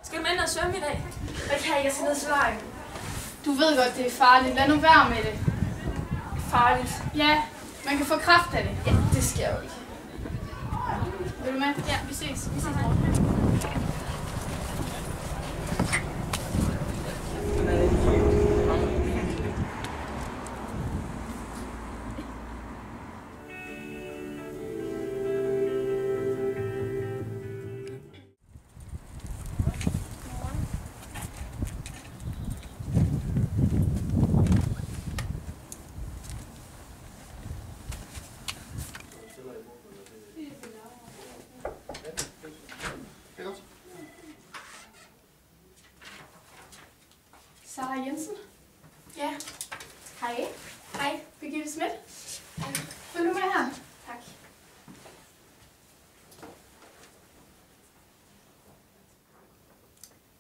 Skal du med ind og svømme i dag? Hvad kan jeg skal ned til lejen? Du ved godt, det er farligt. Lad nu være med det. Farligt? Ja, man kan få kræft af det. Ja, det sker jo ikke. Vil du med? Ja, vi ses. Vi ses i morgen. Sara Jensen? Ja. Hej. Hej. Birgitte Schmidt? Hej. Følg du med her? Tak.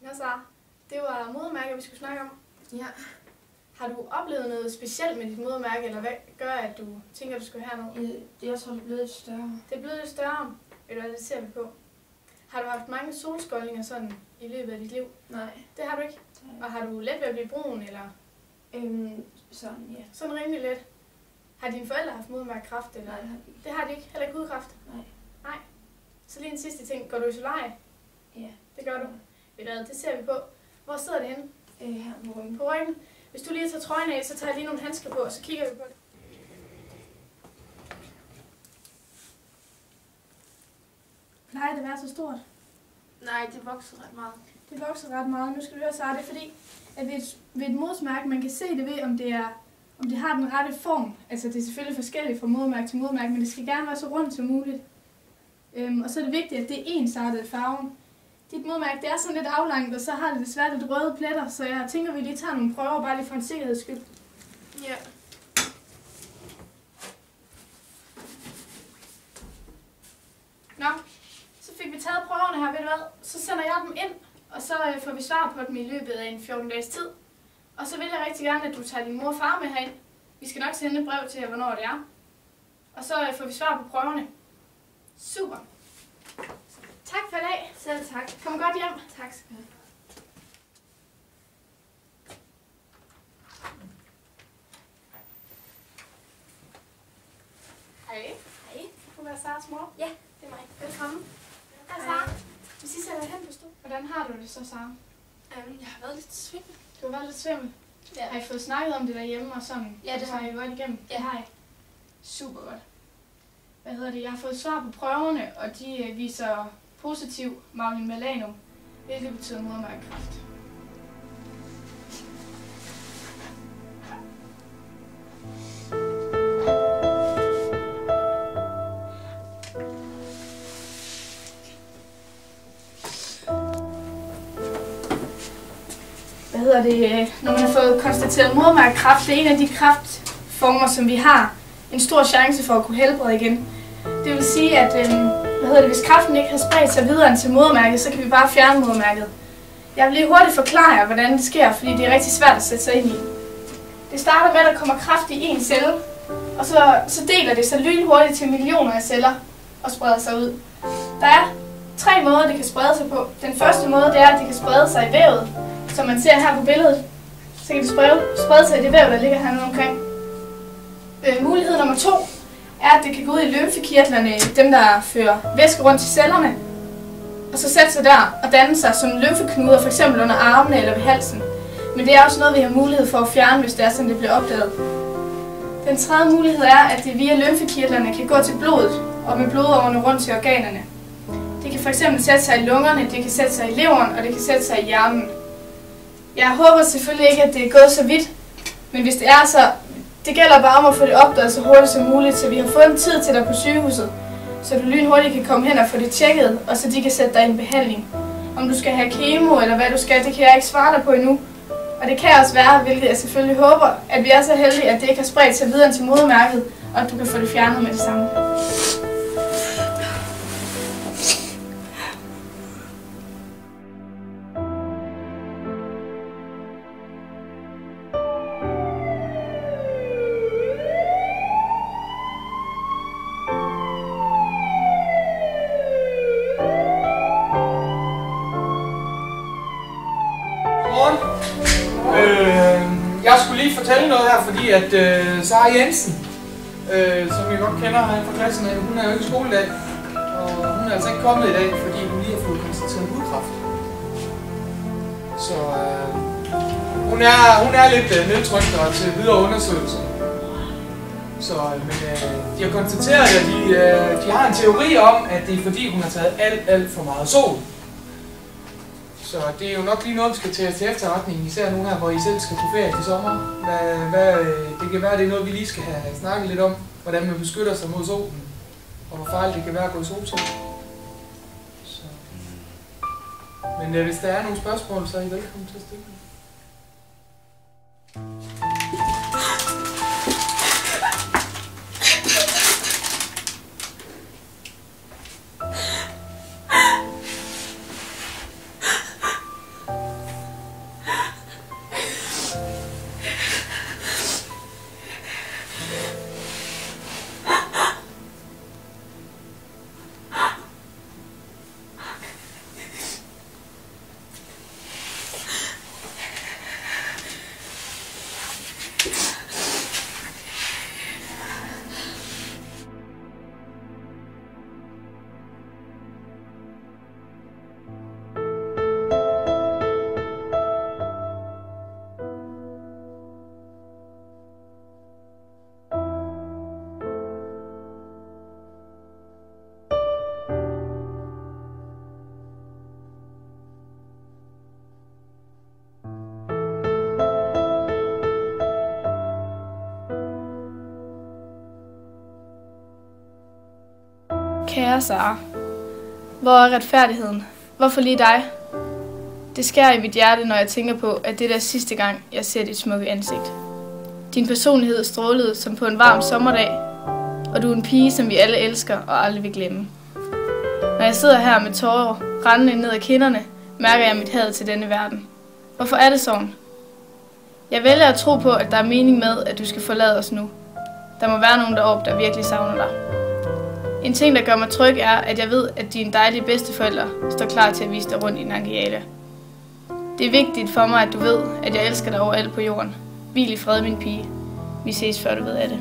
Nå Sara, det var modermærker, vi skulle snakke om. Ja. Har du oplevet noget specielt med dit modermærke, eller hvad gør, at du tænker, du skal herned? Jeg tror, det er blevet lidt større. Det er blevet lidt større. Ved du hvad, det ser vi på. Har du haft mange solskoldninger sådan i løbet af dit liv? Nej. Det har du ikke? Og har du let ved at blive brun, eller? Sådan, ja. Sådan rimelig let. Har dine forældre haft modermærkekræft, eller? Nej, det har de ikke. Det har de ikke? Heller ikke hudkræft? Nej. Nej. Så lige en sidste ting. Går du i solarie? Ja. Det gør du. Ved du hvad, det ser vi på. Hvor sidder det henne? Her på ryggen. På ryggen. Hvis du lige tager trøjen af, så tager jeg lige nogle handsker på, og så kigger vi på det. Plejer det at være så stort? Nej, det vokser ret meget. Det vokser ret meget. Nu skal du høre, Sara, det er fordi, at ved et modermærke, man kan se det ved, om det har den rette form. Altså, det er selvfølgelig forskelligt fra modermærke til modermærke, men det skal gerne være så rundt som muligt. Og så er det vigtigt, at det er ensartet i farven. Dit modermærke, det er sådan lidt aflangt, og så har det desværre lidt røde pletter, så jeg tænker, at vi lige tager nogle prøver, bare lige for en sikkerheds skyld. Ja. Nå, så fik vi taget prøverne her, ved du hvad? Så sender jeg dem ind, og så får vi svar på dem i løbet af en 14 dages tid. Og så vil jeg rigtig gerne, at du tager din mor og far med herind. Vi skal nok sende et brev til jer, hvornår det er. Og så får vi svar på prøverne. Super. Tak for i dag. Selv tak. Kom godt hjem. Tak skal du have. Hej. Hej. Du er Saras mor. Ja, det er mig. Velkommen. Hej, Sara. Hvis I sætter hen på stol. Hvordan har du det så, Sara? Jeg har været lidt svimmel. Du har været lidt svimmel. Ja. Har I fået snakket om det derhjemme og sådan? Ja, det har I godt igennem. Ja. Det har jeg. Super godt. Hvad hedder det? Jeg har fået svar på prøverne, og de viser positiv Magnum Malanum, hvilket betyder modermærkekræft. Hvad hedder det? Når man har fået konstateret modermærkekræft, det er en af de kræftformer, som vi har en stor chance for at kunne helbrede igen. Det vil sige, at hvis kræften ikke har spredt sig videre end til modermærket, så kan vi bare fjerne modermærket. Jeg vil lige hurtigt forklare jer, hvordan det sker, fordi det er rigtig svært at sætte sig ind i. Det starter med, at der kommer kræft i en celle, og så deler det sig lynhurtigt til millioner af celler og spreder sig ud. Der er 3 måder, det kan sprede sig på. Den første måde, det er, at det kan sprede sig i vævet, som man ser her på billedet. Så kan det sprede sig i det væv, der ligger hernede omkring. Mulighed nummer 2 er, at det kan gå ud i lymfekirtlerne, dem der fører væske rundt til cellerne, og så sætte sig der og danne sig som lymfeknuder, f.eks. under armene eller ved halsen. Men det er også noget, vi har mulighed for at fjerne, hvis det er sådan, det bliver opdaget. Den tredje mulighed er, at det via lymfekirtlerne kan gå til blodet og med blodårene rundt til organerne. Det kan f.eks. sætte sig i lungerne, det kan sætte sig i leveren, og det kan sætte sig i hjernen. Jeg håber selvfølgelig ikke, at det er gået så vidt, men hvis det er, så det gælder bare om at få det opdaget så hurtigt som muligt, så vi har fået en tid til dig på sygehuset, så du lynhurtigt kan komme hen og få det tjekket, og så de kan sætte dig i en behandling. Om du skal have kemo eller hvad du skal, det kan jeg ikke svare dig på endnu. Og det kan også være, hvilket jeg selvfølgelig håber, at vi er så heldige, at det ikke har spredt sig videre til modermærket, og at du kan få det fjernet med det samme. fortælle noget her, fordi at Sara Jensen, som vi godt kender her fra klassen af, hun er jo ikke i skole i dag. Og hun er altså ikke kommet i dag, fordi hun lige har fået konstateret hudkræft. Så hun er lidt nedtryktere til videre undersøgelser. Så, men de har konstateret, at de har en teori om, at det er fordi, hun har taget alt for meget sol. Så det er jo nok lige noget, vi skal tage til efterretning, især nu her, hvor I selv skal på ferie til sommer. Det kan være, det er noget, vi lige skal have snakket lidt om, hvordan man beskytter sig mod solen, og hvor farligt det kan være at gå i solsæt. Men hvis der er nogle spørgsmål, så er I velkommen til at stille. Kære Sara, hvor er retfærdigheden? Hvorfor lige dig? Det skærer i mit hjerte, når jeg tænker på, at det er sidste gang, jeg ser dit smukke ansigt. Din personlighed strålede som på en varm sommerdag, og du er en pige, som vi alle elsker og aldrig vil glemme. Når jeg sidder her med tårer rendende ned ad kinderne, mærker jeg mit had til denne verden. Hvorfor er det sådan? Jeg vælger at tro på, at der er mening med, at du skal forlade os nu. Der må være nogen deroppe, der virkelig savner dig. En ting, der gør mig tryg, er, at jeg ved, at dine dejlige bedsteforældre står klar til at vise dig rundt i Nangiala. Det er vigtigt for mig, at du ved, at jeg elsker dig overalt på jorden. Hvil i fred, min pige. Vi ses, før du ved af det.